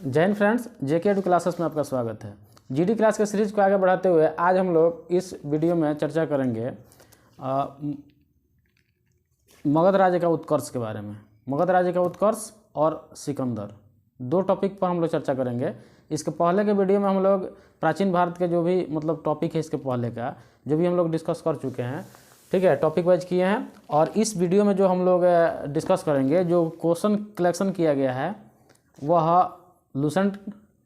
जय हिंद फ्रेंड्स, जेके edu classes में आपका स्वागत है। जीडी क्लास के सीरीज को आगे बढ़ाते हुए आज हम लोग इस वीडियो में चर्चा करेंगे मगध राज्य का उत्कर्ष के बारे में। मगध राज्य का उत्कर्ष और सिकंदर, दो टॉपिक पर हम लोग चर्चा करेंगे। इसके पहले के वीडियो में हम लोग प्राचीन भारत के जो भी टॉपिक है इसके पहले का जो भी हम लोग डिस्कस कर चुके हैं, ठीक है, टॉपिक वाइज किए हैं। और इस वीडियो में जो हम लोग डिस्कस करेंगे, जो क्वेश्चन कलेक्शन किया गया है वह लुसेंट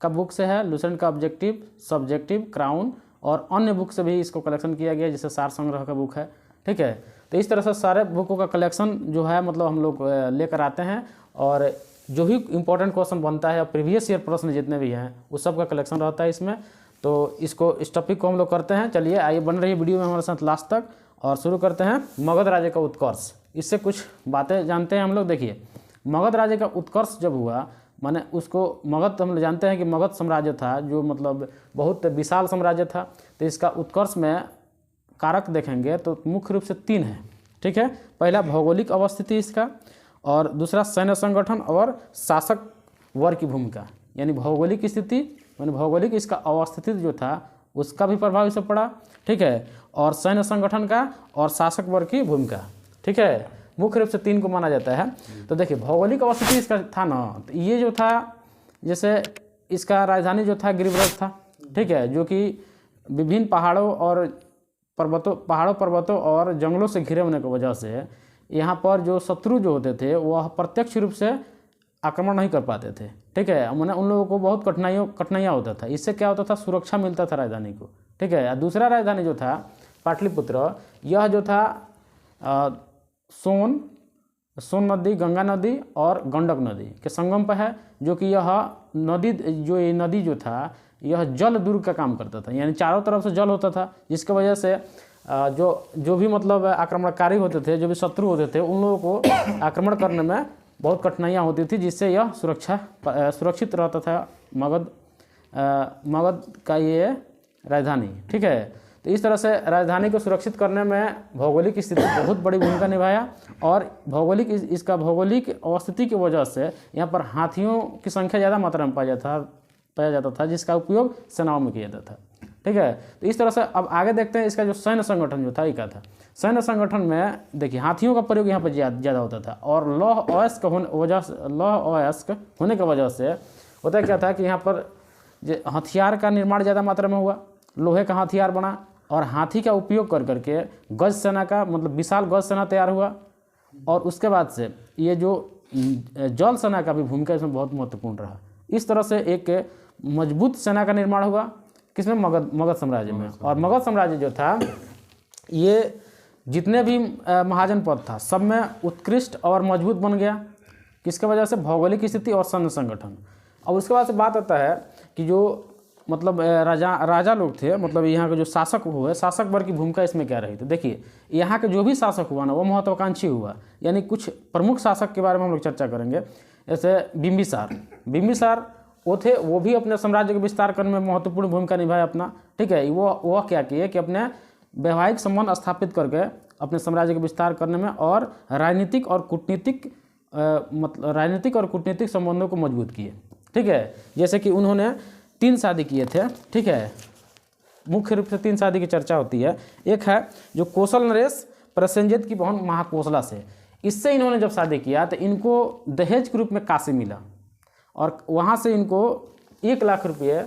का बुक से है। लुसेंट का ऑब्जेक्टिव, सब्जेक्टिव, क्राउन और अन्य बुक से भी इसको कलेक्शन किया गया है, जैसे सार संग्रह का बुक है, ठीक है। तो इस तरह से सारे बुकों का कलेक्शन जो है हम लोग लेकर आते हैं और जो भी इम्पोर्टेंट क्वेश्चन बनता है, प्रीवियस ईयर प्रश्न जितने भी हैं उस सब का कलेक्शन रहता है इसमें। तो इस टॉपिक को हम लोग करते हैं। चलिए आइए, बन रही वीडियो में हमारे साथ लास्ट तक और शुरू करते हैं मगध राज्य का उत्कर्ष। इससे कुछ बातें जानते हैं हम लोग। देखिए, मगध राज्य का उत्कर्ष जब हुआ, माने उसको मगध, हम जानते हैं कि मगध साम्राज्य था जो बहुत विशाल साम्राज्य था। तो इसका उत्कर्ष में कारक देखेंगे तो मुख्य रूप से 3 है, ठीक है। पहला भौगोलिक अवस्थिति इसका, और दूसरा सैन्य संगठन और शासक वर्ग की भूमिका, यानी भौगोलिक स्थिति, यानी भौगोलिक इसका अवस्थिति जो था उसका भी प्रभाव इसे पड़ा, ठीक है, और सैन्य संगठन का और शासक वर्ग की भूमिका, ठीक है। मुख्य रूप से 3 को माना जाता है। तो देखिए, भौगोलिक अवस्थिति इसका था ना, तो ये जो था, जैसे इसका राजधानी जो था गिरिव्रत था, ठीक है, जो कि विभिन्न पहाड़ों पर्वतों और जंगलों से घिरे होने की वजह से यहाँ पर जो शत्रु जो होते थे वह प्रत्यक्ष रूप से आक्रमण नहीं कर पाते थे, ठीक है। मैंने उन लोगों को बहुत कठिनाइयाँ होता था। इससे क्या होता था, सुरक्षा मिलता था राजधानी को, ठीक है। दूसरा राजधानी जो था पाटलिपुत्र, यह जो था सोन नदी, गंगा नदी और गंडक नदी के संगम पर है, जो कि यह नदी जो था यह जल दुर्ग का काम करता था, यानी चारों तरफ से जल होता था, जिसकी वजह से जो भी आक्रमणकारी होते थे, जो भी शत्रु होते थे, उन लोगों को आक्रमण करने में बहुत कठिनाइयाँ होती थी, जिससे यह सुरक्षित रहता था मगध का ये राजधानी, ठीक है। तो इस तरह से राजधानी को सुरक्षित करने में भौगोलिक स्थिति बहुत बड़ी भूमिका निभाया। और इसका भौगोलिक अवस्थिति की वजह से यहाँ पर हाथियों की संख्या ज़्यादा मात्रा में पाया जाता था, जिसका उपयोग सेनाओं में किया जाता था, ठीक है। तो इस तरह से अब आगे देखते हैं इसका जो सैन्य संगठन जो था ये क्या था। सैन्य संगठन में देखिए, हाथियों का प्रयोग यहाँ पर ज़्यादा होता था, और लौह अयस्क होने की वजह से होता क्या था कि यहाँ पर हथियार का निर्माण ज़्यादा मात्रा में हुआ, लोहे का हथियार बना, और हाथी का उपयोग करके गज सेना का विशाल गज सेना तैयार हुआ। और उसके बाद से ये जो जल सेना का भी भूमिका इसमें बहुत महत्वपूर्ण रहा। इस तरह से एक मजबूत सेना का निर्माण हुआ किसमें, मगध साम्राज्य में। और मगध साम्राज्य जो था ये जितने भी महाजन पद था सब में उत्कृष्ट और मजबूत बन गया, किसके वजह से, भौगोलिक स्थिति और सैन्य संगठन। और उसके बाद से बात आता है कि जो राजा लोग थे, यहाँ के जो शासक हुए, शासक वर्ग की भूमिका इसमें क्या रही। तो देखिए, यहाँ के जो भी शासक हुआ ना वो महत्वाकांक्षी हुआ, यानी कुछ प्रमुख शासक के बारे में हम लोग चर्चा करेंगे। जैसे बिम्बिसार वो थे, वो भी अपने साम्राज्य का विस्तार करने में महत्वपूर्ण भूमिका निभाया अपना, ठीक है। वो क्या किए कि अपने वैवाहिक संबंध स्थापित करके अपने साम्राज्य का विस्तार करने में और राजनीतिक और कूटनीतिक संबंधों को मजबूत किए, ठीक है। जैसे कि उन्होंने 3 शादी किए थे, ठीक है। मुख्य रूप से 3 शादी की चर्चा होती है। एक है जो कौशल नरेश प्रसेनजित की बहन महाकोसला से, इससे इन्होंने जब शादी किया तो इनको दहेज के रूप में काशी मिला, और वहाँ से इनको 1 लाख रुपये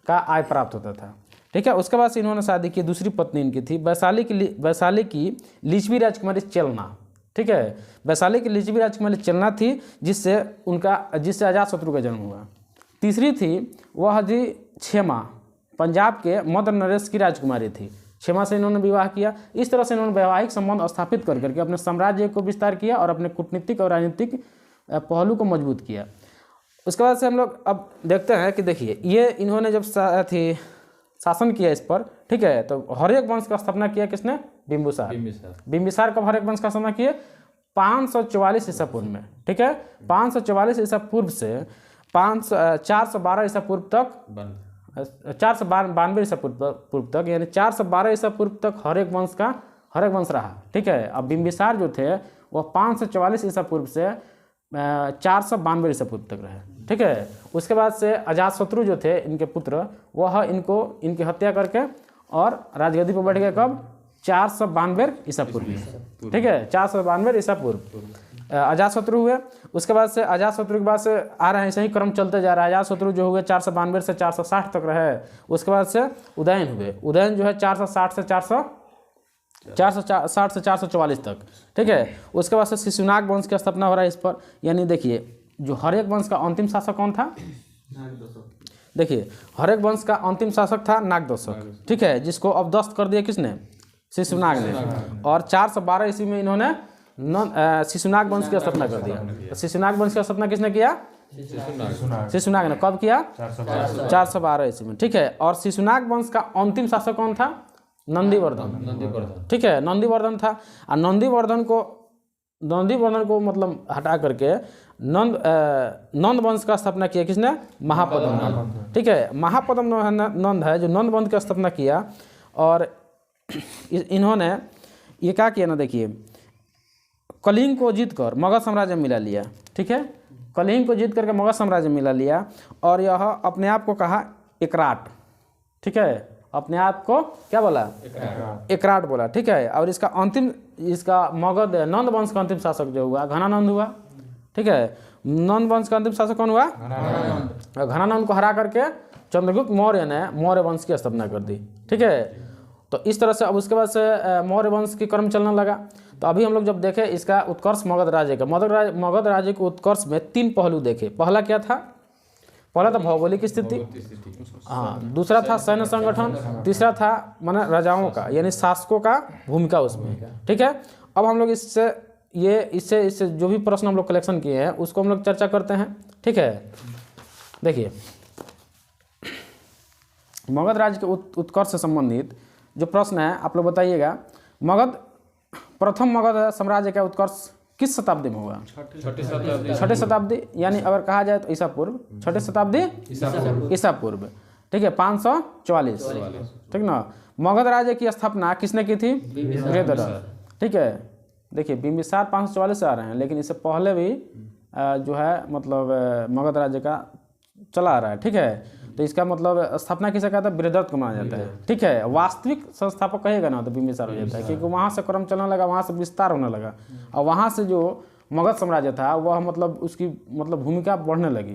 का आय प्राप्त होता था, ठीक है। उसके बाद से इन्होंने शादी की, दूसरी पत्नी इनकी थी वैशाली की लिच्छवी राजकुमारी चेलना, ठीक है। वैशाली की लिच्छवी राजकुमारी चेलना थी, जिससे अजातशत्रु का जन्म हुआ। तीसरी थी वह जी क्षेमा, पंजाब के मध्य नरेश की राजकुमारी थी। क्षेमा से इन्होंने विवाह किया। इस तरह से इन्होंने वैवाहिक संबंध स्थापित करके अपने साम्राज्य को विस्तार किया और अपने कूटनीतिक और राजनीतिक पहलू को मजबूत किया। उसके बाद से हम लोग अब देखते हैं कि देखिए, ये इन्होंने जब शासन किया इस पर, ठीक है, तो हर्यक वंश का स्थापना किया किसने, बिम्बिसार कब हर्यक वंश का स्थापना किए, 544 ईसा पूर्व में, ठीक है। 544 ईसा पूर्व से 412 ईसा पूर्व तक, 492 ईसा पूर्व तक, यानी 412 ईसा पूर्व तक हर्यक वंश रहा, ठीक है। अब बिम्बिसार जो थे वह 544 ईसा पूर्व से 492 ईसा पूर्व तक रहे। ठीक है, उसके बाद से अजातशत्रु जो थे इनके पुत्र, वह इनकी हत्या करके और राजगद्दी पर बैठ गए कब? 492 ईसा पूर्व। ठीक है, 492 ईसा पूर्व अजातशत्रु हुए। उसके बाद से अजातशत्रु के बाद से आ रहे हैं, ऐसे ही क्रम चलते जा रहा है। अजातशत्रु जो हुए 492 से 460 तक रहे। उसके बाद से उदयन हुए। उदयन जो है 460 से 444 तक। ठीक है, उसके बाद से शिशुनाग वंश की स्थापना हो रहा है इस पर। यानी देखिए, जो हरेक वंश का अंतिम शासक कौन था? देखिए, हरेक वंश का अंतिम शासक था नागदोषक। ठीक है, जिसको अवदस्त कर दिया किसने? शिशुनाग ने। और 412 ईस्वी में इन्होंने शिशुनाग वंश की स्थापना कर दिया। शिशुनाग वंश की स्थापना किसने किया? शिशुनाग ने। कब किया? 412 ईस्वी में। ठीक है, और शिशुनाग वंश का अंतिम शासक कौन था? नंदीवर्धन। ठीक है, नंदीवर्धन था। और नंदीवर्धन को मतलब हटा करके नंद वंश का स्थापना किया किसने? महापद्म नंद। ठीक है, महापद्म नंद है जो नंद वंश का स्थापना किया। और इन्होंने ये क्या किया ना, देखिए, कलिंग को जीतकर मगध साम्राज्य मिला लिया। ठीक है, कलिंग को जीत करके मगध साम्राज्य मिला लिया। और यह अपने आप को कहा एकराट। ठीक है, अपने आप को क्या बोला? एकराट बोला। ठीक है, और इसका मगध नंद वंश का अंतिम शासक जो हुआ घनानंद हुआ। ठीक है, नंद वंश का अंतिम शासक कौन हुआ? घनानंद को हरा करके चंद्रगुप्त मौर्य ने मौर्य वंश की स्थापना कर दी। ठीक है, तो इस तरह से अब उसके बाद से मौर्य वंश की क्रम चलने लगा। तो अभी हम लोग जब देखें इसका उत्कर्ष मगध राज्य का, मगध राज्य के उत्कर्ष में 3 पहलू देखे। पहला क्या था? पहला था भौगोलिक स्थिति, हाँ। दूसरा था सैन्य संगठन। तीसरा था माने राजाओं का यानी शासकों का भूमिका उसमें। ठीक है, अब हम लोग इससे जो भी प्रश्न हम लोग कलेक्शन किए हैं उसको हम लोग चर्चा करते हैं। ठीक है, देखिए, मगध राज्य के उत्कर्ष से संबंधित जो प्रश्न है आप लोग बताइएगा। प्रथम मगध साम्राज्य का उत्कर्ष किस शताब्दी में हुआ? छठी शताब्दी, यानी अगर कहा जाए तो ईसा पूर्व, छठी शताब्दी ईसा पूर्व। ठीक है, 544। ठीक ना। मगध राज्य की स्थापना किसने की थी? बृहद्रथ। ठीक है, देखिए, बिंबिसार 544 से आ रहे हैं, लेकिन इससे पहले भी जो है मतलब मगध राज्य का चला आ रहा है। ठीक है, तो इसका मतलब स्थापना किसे कहता है? बृहद्रथ को माना जाता है। ठीक है, वास्तविक संस्थापक कहेगा ना तो बिंबिसार हो जाता है, क्योंकि वहाँ से क्रम चलने लगा, वहाँ से विस्तार होने लगा, और वहाँ से जो मगध साम्राज्य था वह मतलब उसकी मतलब भूमिका बढ़ने लगी।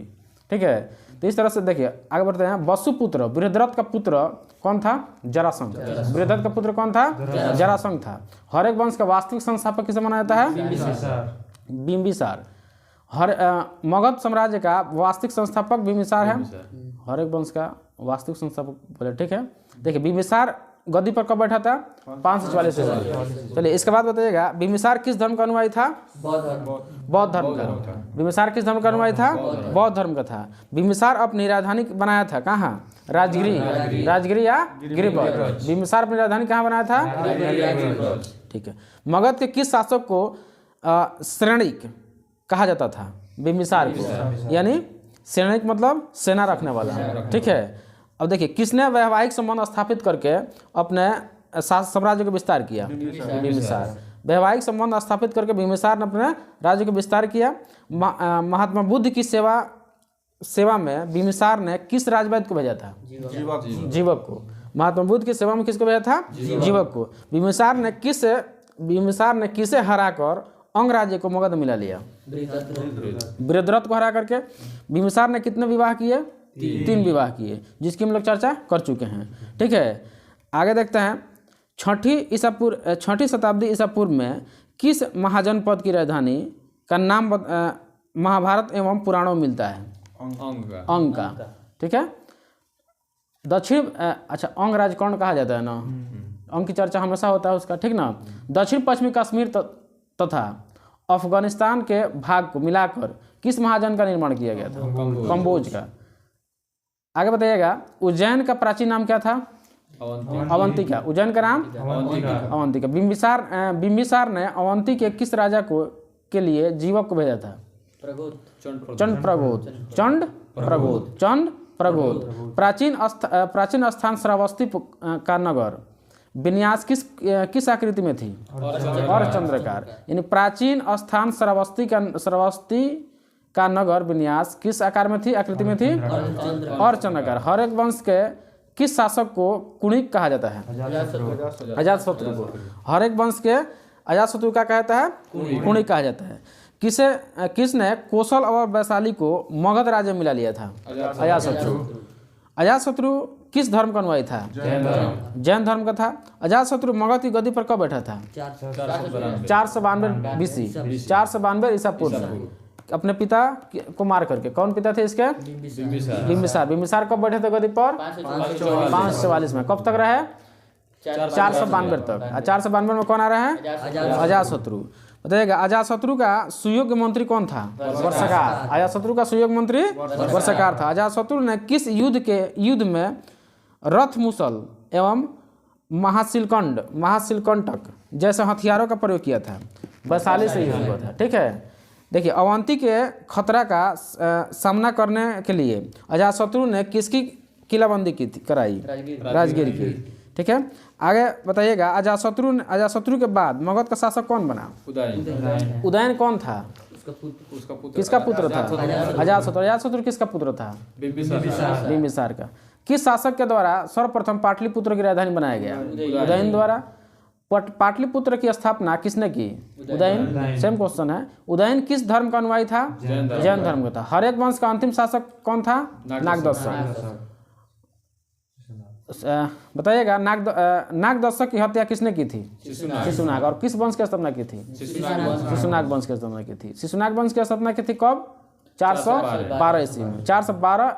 ठीक है, तो इस तरह से देखिए आगे बढ़ते हैं। वसुपुत्र बृहद्रथ का पुत्र कौन था? जरासंध। बृहद्रथ का पुत्र कौन था? जरासंध था। हरेक वंश का वास्तविक संस्थापक किसे माना जाता है? बिंबिसार। मगध साम्राज्य का वास्तविक संस्थापक बिंबिसार है। हर एक वंश का वास्तविक संस्थापक बोले। ठीक है, देखिए, बिंबिसार गद्दी पर कब बैठा था? 544 ईस्वी। चलिए, इसके बाद बताइएगा, बिंबिसार किस धर्म का अनुयायी था? बौद्ध धर्म का। बिंबिसार किस धर्म का अनुयायी था? बौद्ध धर्म का था। बिंबिसार अपनी राजधानी बनाया था कहाँ? राजगिरी या गिरिपथ। बिंबिसार अपनी राजधानी कहाँ बनाया था? ठीक है, मगध के किस शासक को श्रेणिक कहा जाता था? बिंबिसार को, यानी श्रेणिक मतलब सेना रखने वाला। ठीक है, अब देखिए, किसने वैवाहिक संबंध स्थापित करके अपने साम्राज्य को विस्तार किया? बिंबिसार। वैवाहिक संबंध स्थापित करके बिंबिसार ने अपने राज्य को विस्तार किया। महात्मा बुद्ध की सेवा में बिंबिसार ने किस राजवैद्य को भेजा था? जीवक को। महात्मा बुद्ध की सेवा में किसको भेजा था? जीवक को। बिंबिसार ने किसे हराकर अंग राज्य को मगध मिला लिया? बृहद्रथ को हरा करके। बिंबिसार ने कितने विवाह किए? 3 विवाह किए, जिसकी हम लोग चर्चा कर चुके हैं। ठीक है, आगे देखते हैं। छठी शताब्दी ईसा पूर्व में किस महाजनपद की राजधानी का नाम महाभारत एवं पुराणों में मिलता है? अंग का। ठीक है, अंग राज्य कौन कहा जाता है ना? अंग की चर्चा हमेशा होता है उसका। ठीक ना। दक्षिण पश्चिमी कश्मीर तथा अफगानिस्तान के भाग को मिलाकर किस महाजन का निर्माण किया गया था? कंबोज का। आगे बताइएगा, उज्जैन का प्राचीन नाम क्या था? अवंतिका। उज्जैन का नाम अवंतिका। बिंबिसार ने अवंती के किस राजा के लिए जीवक को भेजा था? चंड प्रगोद। प्राचीन स्थान श्रावस्ती का नगर विन्यास किस आकृति में थी? और चंद्रकार। यानी प्राचीन स्थान श्रावस्ती का नगर विन्यास किस आकार में थी, आकृति में थी, और चंद्राकार। हर्यक वंश के किस शासक को कुणिक कहा जाता है, अजातशत्रु को। हर्यक वंश के अजातशत्रु का कहता है, कुणिक कहा जाता है। किसने कौशल और वैशाली को मगध राज्य में मिला लिया था, अजातशत्रु। अजातशत्रु किस धर्म का अनुयायी था, जैन धर्म का था। अजातशत्रु मगध की गद्दी पर कब बैठा था, 492 BC, 492 ईसा पूर्व, अपने पिता को मार करके। कौन पिता थे इसके, बिम्बिसार। बिम्बिसार कब बैठे थे गद्दी पर, 544 में। कब तक रहे, 492 तक। 492 में कौन आ रहा है, अजातशत्रु। बताइएगा अजातशत्रु का सुयोग्य मंत्री कौन था, वर्षाकार। अजातशत्रु का सुयोग्य मंत्री वर्षाकार था। अजातशत्रु ने किस युद्ध में रथ मुसल एवं महाशिलकंटक जैसे हथियारों का प्रयोग किया था, वैशाली से युद्ध हुआ था। ठीक है, देखिए अवंती के खतरा का सामना करने के लिए अजातशत्रु ने किसकी किलाबंदी की कराई, राजगीर की। ठीक है, आगे बताइएगा अजातशत्रु के बाद मगध का शासक कौन बना, उदयन कौन था, किसका पुत्र था, अजातशत्रु। अजातशत्रु किसका पुत्र था, बिम्बिसार का। किस शासक के द्वारा सर्वप्रथम पाटलिपुत्र की राजधानी बनाया गया, उदयन द्वारा। पाटलिपुत्र की स्थापना किसने की, उदयन। सेम क्वेश्चन है। उदयन किस धर्म का अनुयायी था, जैन धर्म का था। हर्यक वंश का अंतिम शासक कौन था, नागदशक। बताइएगा नागदशक की हत्या किसने की थी, शिशुनाग। और किस वंश की स्थापना की थी, शिशुनाग वंश की स्थापना की थी। शिशुनाग वंश की स्थापना की थी कब, 412 ईस्वी में, 412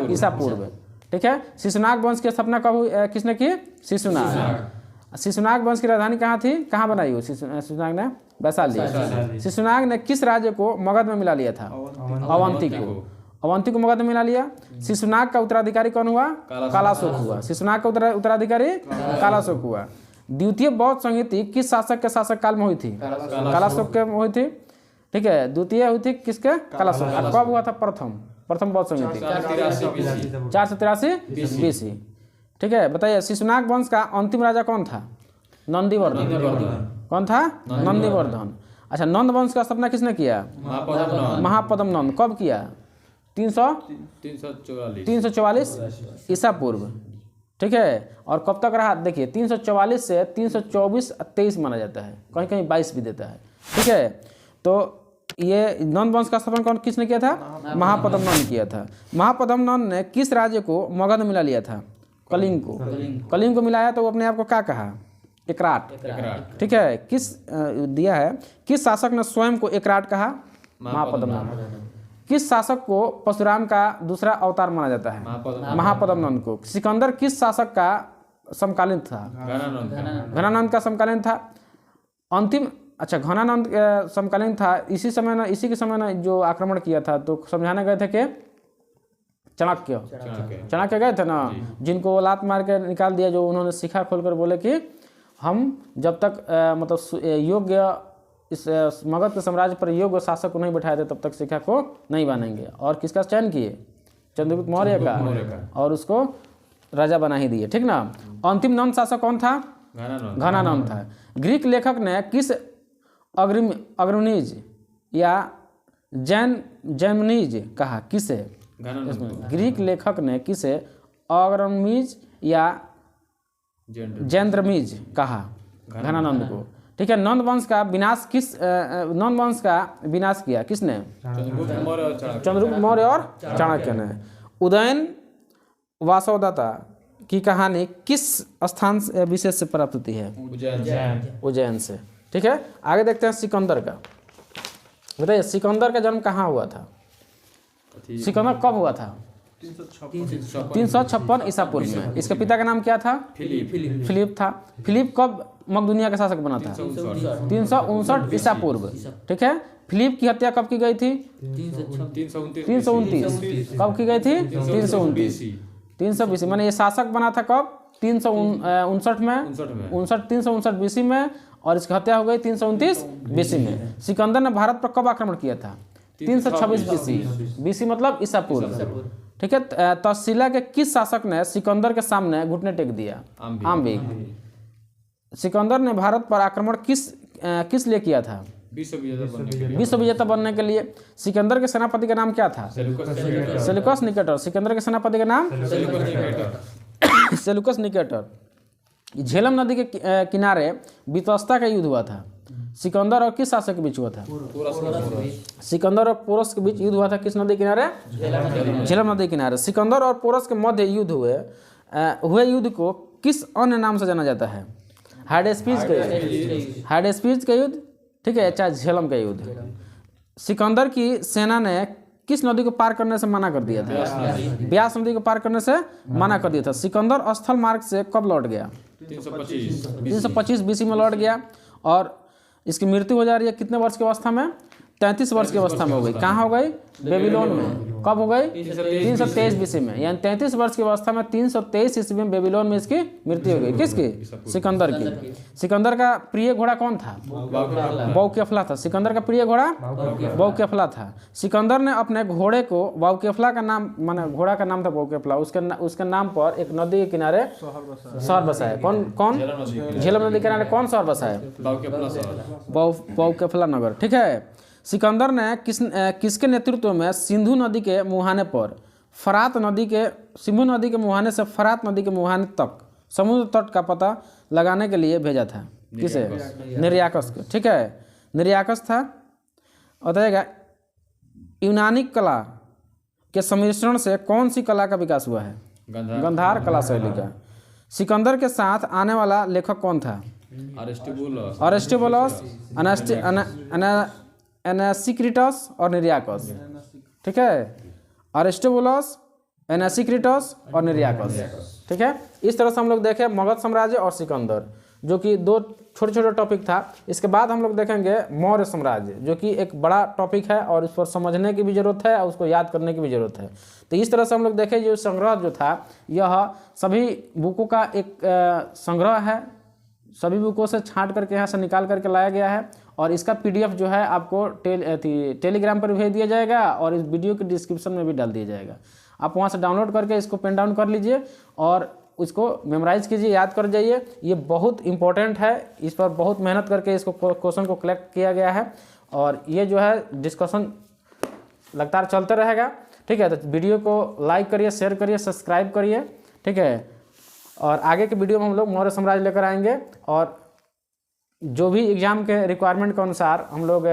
ईसा पूर्व। ठीक है, शिशुनाग वंश की स्थापना कब हुई, किसने की, शिशुनाग। शिशुनाग वंश की राजधानी कहाँ थी, कहाँ बनाई हुई शिशुनाग ने, वैशाली। शिशुनाग ने किस राज्य को मगध में मिला लिया था, अवंती को। अवंती को मगध में मिला लिया। शिशुनाग का उत्तराधिकारी कौन हुआ, कालाशोक हुआ। शिशुनाग का उत्तराधिकारी कालाशोक हुआ। द्वितीय बौद्ध संहिता किस शासक के शासक काल में हुई थी, कालाशोक के हुई थी। ठीक है, द्वितीय हुई थी किसके, कालाशोक। और कब हुआ था प्रथम बौद्ध संहिता, 483 BC। ठीक है, बताइए शिशुनाग वंश का अंतिम राजा कौन था, नंदीवर्धन। कौन था, नंदीवर्धन। अच्छा, नंद वंश का स्थापना किसने किया, महापद्म नंद। कब किया, 344 ईसा पूर्व। ठीक है, और कब तक रहा, देखिए 344 से 324 23 माना जाता है, कहीं कहीं 22 भी देता है। ठीक है, तो ये नंद वंश का स्थापना कौन किसने किया था, महापद्म नंद किया था। महापद्म नंद ने किस राज्य को मगध में मिला लिया था, कलिंग को। कलिंग को मिलाया तो वो अपने आप को क्या कहा, एकराट। ठीक है, किस दिया है, किस शासक ने स्वयं को एकराट कहा, महापद्म नंद। किस शासक को परशुराम का दूसरा अवतार माना जाता है, महापद्म नंद को। सिकंदर किस शासक का समकालीन था, घनानंद का समकालीन था। अंतिम, अच्छा घनानंद समकालीन था। इसी के समय ना जो आक्रमण किया था, तो समझाने गए थे कि चाणक्य गए थे ना, जिनको लात मार के निकाल दिया, जो उन्होंने शिखा खोलकर बोले कि हम जब तक मतलब योग्य इस मगध के साम्राज्य पर योग्य शासक को नहीं बैठाए थे, तब तक शिखा को नहीं बांधेंगे। और किसका चयन किए, चंद्रगुप्त मौर्य का, और उसको राजा बना ही दिए। ठीक ना। अंतिम नंद शासक कौन था, घनानंद था। ग्रीक लेखक ने किस अग्रमीज या जैमिनीज कहा, किसे, ग्रीक लेखक ने किसे अग्रमीज या जैंद्रमीज कहा, घनानंद को। ठीक है, नंद वंश का विनाश किया किसने, चंद्रगुप्त मौर्य और चाणक्य ने। उदयन वासवदत्ता की कहानी किस स्थान विशेष से प्राप्त होती है, उज्जैन से। ठीक है, आगे देखते हैं सिकंदर का। बताइए सिकंदर का जन्म कहाँ हुआ था, सिकंदर कब हुआ था, 356 ईसा पूर्व में। इसके पिता का नाम क्या था, फिलिप था। फिलिप कब मकदूनिया का शासक बना था, 359 ईसा पूर्व। ठीक है, फिलिप की हत्या कब की गई थी, 329। कब की गई थी, 329 माने ये शासक बना था कब, 359 में, 359 BC में, और इसकी हत्या हो गई 329 BC में। सिकंदर ने भारत पर कब आक्रमण किया था, 326 BC मतलब ईसा पूर्व। ठीक है, तक्षशिला के किस शासक ने सिकंदर के सामने घुटने टेक दिया, आम्बिक। सिकंदर ने भारत पर आक्रमण किस लिए किया था, विश्व विजेता बनने के लिए। सिकंदर के सेनापति का नाम क्या था? Seleucus Nicator. सिकंदर के सेनापति का नाम सेल्यूकस निकेटर। झेलम नदी के किनारे वितस्ता का युद्ध हुआ था। सिकंदर और किस शासक के बीच हुआ था? सिकंदर और पोरस के बीच युद्ध हुआ था। किस नदी किनारे? झेलम नदी किनारे। सिकंदर और पोरस के मध्य युद्ध हुए युद्ध को किस अन्य नाम से जाना जाता है? हाइडेस्पीज का युद्ध। हाइडेस्पीज का युद्ध, ठीक है, चाहे झेलम का युद्ध। सिकंदर की सेना ने किस नदी को पार करने से मना कर दिया था? ब्यास नदी को पार करने से मना कर दिया था। सिकंदर स्थल मार्ग से कब लौट गया? 325 बीसी में लौट गया। और इसकी मृत्यु हो जा रही है कितने वर्ष की अवस्था में? 33 वर्ष की अवस्था में हो गई। कहाँ हो गई? बेबीलोन में। कब हो गई? 323 बीसी में। यानी 33 वर्ष की अवस्था में 323 ईस्वी में बेबीलोन में इसकी मृत्यु हो गई। किसकी? सिकंदर की। सिकंदर का प्रिय घोड़ा कौन था? बाउकेफला था। सिकंदर का प्रिय घोड़ा बाउकेफला था। सिकंदर ने अपने घोड़े को बाउकेफला का नाम, माने घोड़ा का नाम था बाउकेफला, उसके नाम पर एक नदी के किनारे शहर बसाया। कौन? झेलम नदी के किनारे कौन शहर बसाया? बाउकेफला नगर। ठीक है। सिकंदर ने किसके नेतृत्व में सिंधु नदी के मुहाने पर सिंधु नदी के मुहाने से फरात नदी के मुहाने तक समुद्र तट का पता लगाने के लिए भेजा था? किसे? निर्याकस को। ठीक है, निर्याकस था। बताइएगा, यूनानी कला के सम्मिश्रण से कौन सी कला का विकास हुआ है? गंधार कला शैली का। सिकंदर के साथ आने वाला लेखक कौन था? अरिस्टोबुलस, एनासिक्रिटस और निर्याकस। ठीक है, अरिस्टोबुलस, एनासिक्रिटस और निर्याकस। ठीक है। इस तरह से हम लोग देखें मगध साम्राज्य और सिकंदर, जो कि दो छोटे छोटे टॉपिक था। इसके बाद हम लोग देखेंगे मौर्य साम्राज्य, जो कि एक बड़ा टॉपिक है और इस पर समझने की भी जरूरत है और उसको याद करने की भी जरूरत है। तो इस तरह से हम लोग देखें जो संग्रह जो था, यह सभी बुकों का एक संग्रह है। सभी बुकों से छांट करके यहाँ से निकाल करके लाया गया है और इसका PDF जो है आपको टेलीग्राम पर भेज दिया जाएगा और इस वीडियो के डिस्क्रिप्शन में भी डाल दिया जाएगा। आप वहाँ से डाउनलोड करके इसको पेन डाउन कर लीजिए और उसको मेमोराइज कीजिए, याद कर जाइए। ये बहुत इंपॉर्टेंट है, इस पर बहुत मेहनत करके इसको क्वेश्चन को कलेक्ट किया गया है और ये जो है डिस्कशन लगातार चलते रहेगा। ठीक है, तो वीडियो को लाइक करिए, शेयर करिए, सब्सक्राइब करिए। ठीक है, और आगे के वीडियो में हम लोग मौर्य साम्राज्य लेकर आएंगे और जो भी एग्जाम के रिक्वायरमेंट के अनुसार हम लोग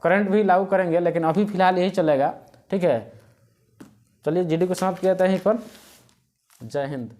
करंट भी लागू करेंगे, लेकिन अभी फिलहाल यही चलेगा। ठीक है, चलिए GD को समाप्त किया था यहीं पर। जय हिंद।